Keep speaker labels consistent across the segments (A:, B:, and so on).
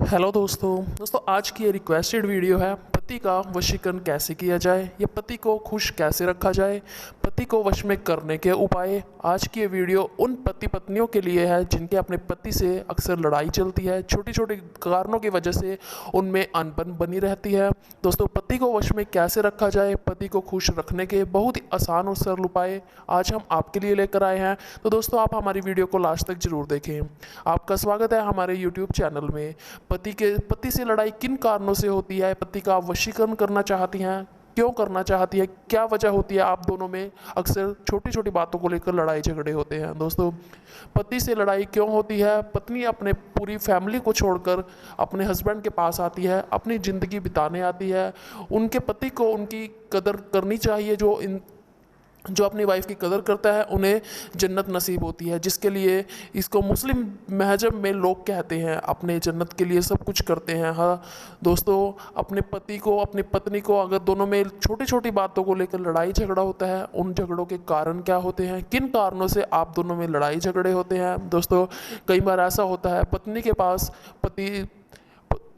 A: Hello दोस्तों आज की ये रिक्वेस्टेड वीडियो है पति का वशीकरण कैसे किया जाए या पति को खुश कैसे रखा जाए, पति को वश में करने के उपाय। आज की ये वीडियो उन पति पत्नियों के लिए है जिनके अपने पति से अक्सर लड़ाई चलती है, छोटी छोटी कारणों की वजह से उनमें अनबन बनी रहती है। दोस्तों, पति को वश में कैसे रखा जाए, पति को खुश रखने के बहुत ही आसान और सरल उपाय आज हम आपके लिए लेकर आए हैं। तो दोस्तों, आप हमारी वीडियो को लास्ट तक जरूर देखें। आपका स्वागत है हमारे यूट्यूब चैनल में। पति से लड़ाई किन कारणों से होती है, पति का आप वशीकरण करना चाहती हैं, क्यों करना चाहती है, क्या वजह होती है, आप दोनों में अक्सर छोटी छोटी बातों को लेकर लड़ाई झगड़े होते हैं। दोस्तों, पति से लड़ाई क्यों होती है? पत्नी अपने पूरी फैमिली को छोड़कर अपने हस्बैंड के पास आती है, अपनी ज़िंदगी बिताने आती है। उनके पति को उनकी कदर करनी चाहिए। जो अपनी वाइफ की कदर करता है उन्हें जन्नत नसीब होती है, जिसके लिए इसको मुस्लिम महजब में लोग कहते हैं अपने जन्नत के लिए सब कुछ करते हैं। हाँ दोस्तों, अपने पति को अपनी पत्नी को अगर दोनों में छोटी छोटी बातों को लेकर लड़ाई झगड़ा होता है, उन झगड़ों के कारण क्या होते हैं, किन कारणों से आप दोनों में लड़ाई झगड़े होते हैं। दोस्तों, कई बार ऐसा होता है पत्नी के पास पति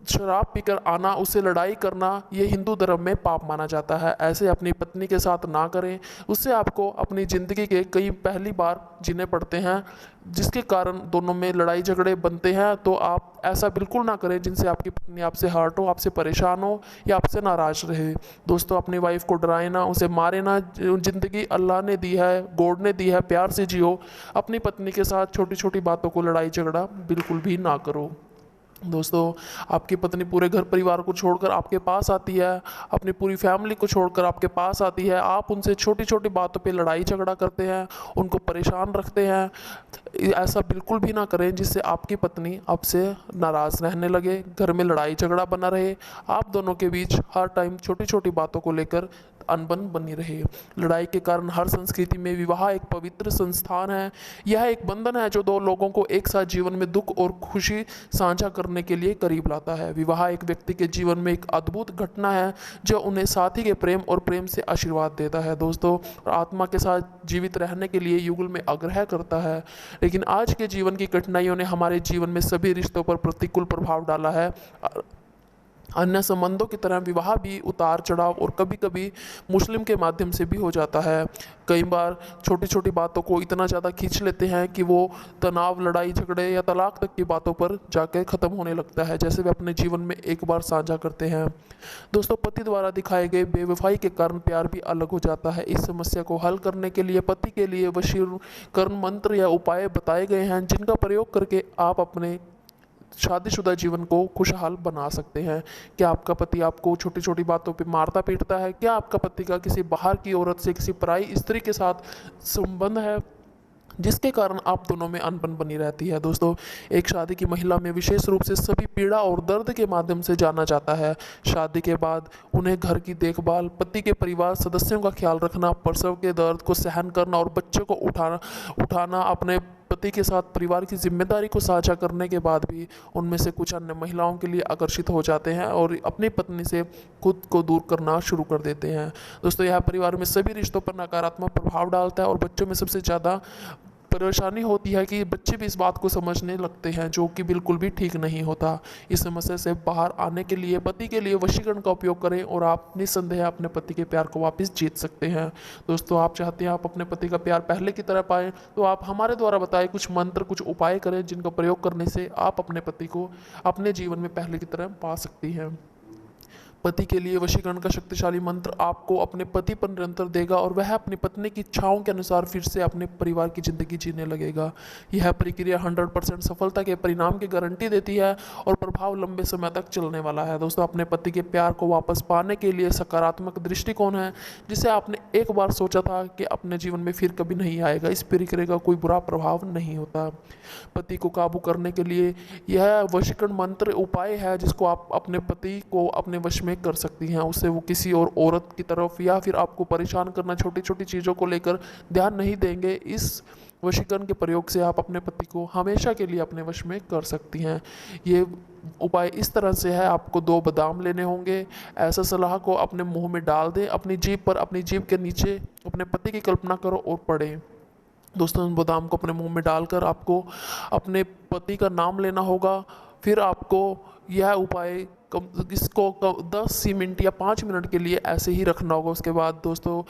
A: शराब पीकर आना, उससे लड़ाई करना, ये हिंदू धर्म में पाप माना जाता है। ऐसे अपनी पत्नी के साथ ना करें, उससे आपको अपनी ज़िंदगी के कई पहली बार जीने पड़ते हैं, जिसके कारण दोनों में लड़ाई झगड़े बनते हैं। तो आप ऐसा बिल्कुल ना करें जिनसे आपकी पत्नी आपसे हर्ट हो, आपसे परेशान हो या आपसे नाराज़ रहे। दोस्तों, अपनी वाइफ को डराए ना, उसे मारे ना। ज़िंदगी अल्लाह ने दी है, गॉड ने दी है, प्यार से जियो। अपनी पत्नी के साथ छोटी छोटी बातों को लड़ाई झगड़ा बिल्कुल भी ना करो। दोस्तों, आपकी पत्नी पूरे घर परिवार को छोड़कर आपके पास आती है, अपनी पूरी फैमिली को छोड़कर आपके पास आती है, आप उनसे छोटी छोटी बातों पे लड़ाई झगड़ा करते हैं, उनको परेशान रखते हैं। ऐसा बिल्कुल भी ना करें जिससे आपकी पत्नी आपसे नाराज़ रहने लगे, घर में लड़ाई झगड़ा बना रहे, आप दोनों के बीच हर टाइम छोटी छोटी बातों को लेकर अनबन बनी रहे। लड़ाई के कारण हर संस्कृति में विवाह एक पवित्र संस्थान है। यह एक बंधन है जो दो लोगों को एक साथ जीवन में दुख और खुशी साझा करने के लिए करीब लाता है। विवाह एक व्यक्ति के जीवन में एक अद्भुत घटना है जो उन्हें साथी के प्रेम और प्रेम से आशीर्वाद देता है। दोस्तों, आत्मा के साथ जीवित रहने के लिए युगल में आग्रह करता है। लेकिन आज के जीवन की कठिनाइयों ने हमारे जीवन में सभी रिश्तों पर प्रतिकूल प्रभाव डाला है। अन्य संबंधों की तरह विवाह भी उतार चढ़ाव और कभी कभी मुस्लिम के माध्यम से भी हो जाता है। कई बार छोटी छोटी बातों को इतना ज़्यादा खींच लेते हैं कि वो तनाव, लड़ाई झगड़े या तलाक तक की बातों पर जाकर ख़त्म होने लगता है, जैसे वे अपने जीवन में एक बार साझा करते हैं। दोस्तों, पति द्वारा दिखाए गए बेवफाई के कारण प्यार भी अलग हो जाता है। इस समस्या को हल करने के लिए पति के लिए वशीकरण मंत्र या उपाय बताए गए हैं, जिनका प्रयोग करके आप अपने शादीशुदा जीवन को खुशहाल बना सकते हैं। क्या आपका पति आपको छोटी छोटी बातों पे मारता पीटता है? क्या आपका पति का किसी बाहर की औरत से, किसी पराई स्त्री के साथ संबंध है जिसके कारण आप दोनों में अनबन बनी रहती है? दोस्तों, एक शादी की महिला में विशेष रूप से सभी पीड़ा और दर्द के माध्यम से जाना जाता है। शादी के बाद उन्हें घर की देखभाल, पति के परिवार सदस्यों का ख्याल रखना, प्रसव के दर्द को सहन करना और बच्चे को उठाना अपने पति के साथ परिवार की जिम्मेदारी को साझा करने के बाद भी उनमें से कुछ अन्य महिलाओं के लिए आकर्षित हो जाते हैं और अपनी पत्नी से खुद को दूर करना शुरू कर देते हैं। दोस्तों, यह परिवार में सभी रिश्तों पर नकारात्मक प्रभाव डालता है और बच्चों में सबसे ज़्यादा परेशानी होती है कि बच्चे भी इस बात को समझने लगते हैं, जो कि बिल्कुल भी ठीक नहीं होता। इस समस्या से बाहर आने के लिए पति के लिए वशीकरण का उपयोग करें और आप निस्संदेह अपने पति के प्यार को वापस जीत सकते हैं। दोस्तों, आप चाहते हैं आप अपने पति का प्यार पहले की तरह पाएं, तो आप हमारे द्वारा बताए कुछ मंत्र, कुछ उपाय करें जिनका प्रयोग करने से आप अपने पति को अपने जीवन में पहले की तरह पा सकती हैं। पति के लिए वशीकरण का शक्तिशाली मंत्र आपको अपने पति पर निरंतर देगा और वह अपनी पत्नी की इच्छाओं के अनुसार फिर से अपने परिवार की ज़िंदगी जीने लगेगा। यह प्रक्रिया 100% सफलता के परिणाम की गारंटी देती है और प्रभाव लंबे समय तक चलने वाला है। दोस्तों, अपने पति के प्यार को वापस पाने के लिए सकारात्मक दृष्टिकोण है जिसे आपने एक बार सोचा था कि अपने जीवन में फिर कभी नहीं आएगा। इस प्रक्रिया का कोई बुरा प्रभाव नहीं होता। पति को काबू करने के लिए यह वशीकरण मंत्र उपाय है जिसको आप अपने पति को अपने वश में कर सकती हैं। उससे वो किसी और औरत की तरफ या फिर आपको परेशान करना, छोटी छोटी चीज़ों को लेकर ध्यान नहीं देंगे। इस वशीकरण के प्रयोग से आप अपने पति को हमेशा के लिए अपने वश में कर सकती हैं। ये उपाय इस तरह से है, आपको 2 बादाम लेने होंगे। ऐसा सलाह को अपने मुंह में डाल दें, अपनी जीभ पर, अपनी जीभ के नीचे अपने पति की कल्पना करो और पढ़ें। दोस्तों, उन बादाम को अपने मुंह में डालकर आपको अपने पति का नाम लेना होगा। फिर आपको यह उपाय इसको 10 मिनट या 5 मिनट के लिए ऐसे ही रखना होगा। उसके बाद दोस्तों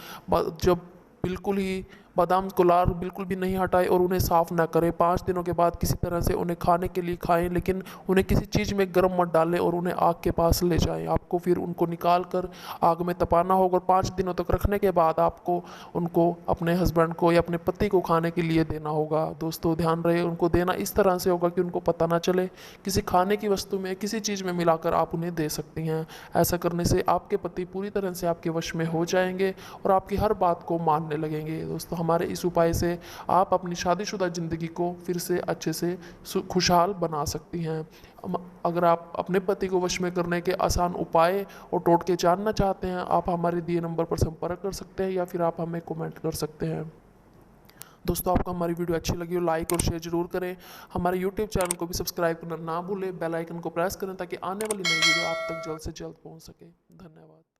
A: जब बिल्कुल ही बादाम को लार बिल्कुल भी नहीं हटाए और उन्हें साफ़ ना करें। 5 दिनों के बाद किसी तरह से उन्हें खाने के लिए खाएं, लेकिन उन्हें किसी चीज़ में गर्म मत डालें और उन्हें आग के पास ले जाएं। आपको फिर उनको निकाल कर आग में तपाना होगा और 5 दिनों तक रखने के बाद आपको उनको अपने हस्बैंड को या अपने पति को खाने के लिए देना होगा। दोस्तों ध्यान रहे, उनको देना इस तरह से होगा कि उनको पता ना चले। किसी खाने की वस्तु में किसी चीज़ में मिलाकर आप उन्हें दे सकती हैं। ऐसा करने से आपके पति पूरी तरह से आपके वश में हो जाएंगे और आपकी हर बात को मानने लगेंगे। दोस्तों हमारे इस उपाय से आप अपनी शादीशुदा ज़िंदगी को फिर से अच्छे से खुशहाल बना सकती हैं। अगर आप अपने पति को वश में करने के आसान उपाय और टोटके जानना चाहते हैं, आप हमारे दिए नंबर पर संपर्क कर सकते हैं या फिर आप हमें कमेंट कर सकते हैं। दोस्तों आपको हमारी वीडियो अच्छी लगी हो लाइक और शेयर जरूर करें। हमारे YouTube चैनल को भी सब्सक्राइब करना ना भूलें, बेल आइकन को प्रेस करें ताकि आने वाली नई वीडियो आप तक जल्द से जल्द पहुंच सके। धन्यवाद।